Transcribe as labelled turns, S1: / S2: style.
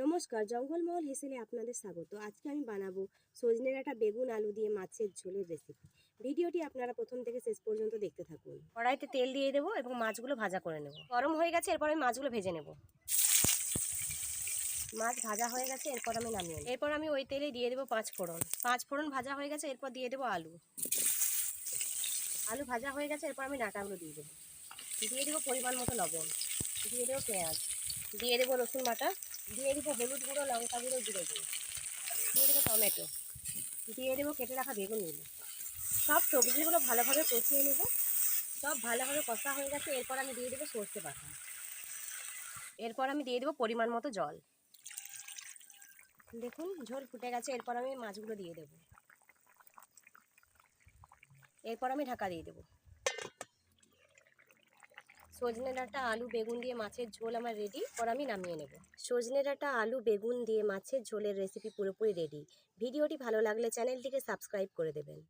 S1: নমস্কার, জঙ্গলমহল হেসেলে আপনাদের স্বাগত। আজকে আমি বানাবো সজনে ডাঁটা বেগুন আলু দিয়ে মাছের ঝোলের রেসিপি। ভিডিওটি আপনারা প্রথম থেকে শেষ পর্যন্ত দেখতে থাকুন। কড়াইতে তেল দিয়ে দেবো এবং মাছগুলো ভাজা করে নেব। গরম হয়ে গেছে, এরপর আমি মাছগুলো ভেজে নেব। মাছ ভাজা হয়ে গেছে, এরপর আমি নামিয়ে নেব। এরপর আমি ওই তেলে দিয়ে দেবো 5 ফোড়ন। 5 ফোড়ন ভাজা হয়ে গেছে, এরপর দিয়ে দেবো আলু। আলু ভাজা হয়ে গেছে, এরপর আমি ডাঁটাগুলো দিয়ে দেবো। দিয়ে দেবো পরিমাণ মতো লবণ, দিয়ে দেবো পেঁয়াজ, দিয়ে দেবো রসুন বাটা, দিয়ে দেবো হলুদ গুঁড়ো, লঙ্কা গুঁড়ো, জিরে গুঁড়ো, দিয়ে দেবো টমেটো, দিয়ে দেবো কেটে রাখা বেগুনগুলো। সব সবজিগুলো ভালোভাবে কষিয়ে নেব। সব ভালোভাবে কষা হয়ে গেছে, এরপর আমি দিয়ে দেবো সর্ষে বাটা। এরপর আমি দিয়ে দেবো পরিমাণ মতো জল। দেখুন ঝোল ফুটে গেছে, এরপর আমি মাছগুলো দিয়ে দেবো। এরপর আমি ঢাকা দিয়ে দেবো। সজনে ডাঁটা আলু বেগুন দিয়ে মাছের ঝোল আমার রেডি, পর আমি নামিয়ে নেব। সজনে ডাঁটা আলু বেগুন দিয়ে মাছের ঝোলের রেসিপি পুরোপুরি রেডি। ভিডিওটি ভালো লাগলে চ্যানেলটিকে সাবস্ক্রাইব করে দেবেন।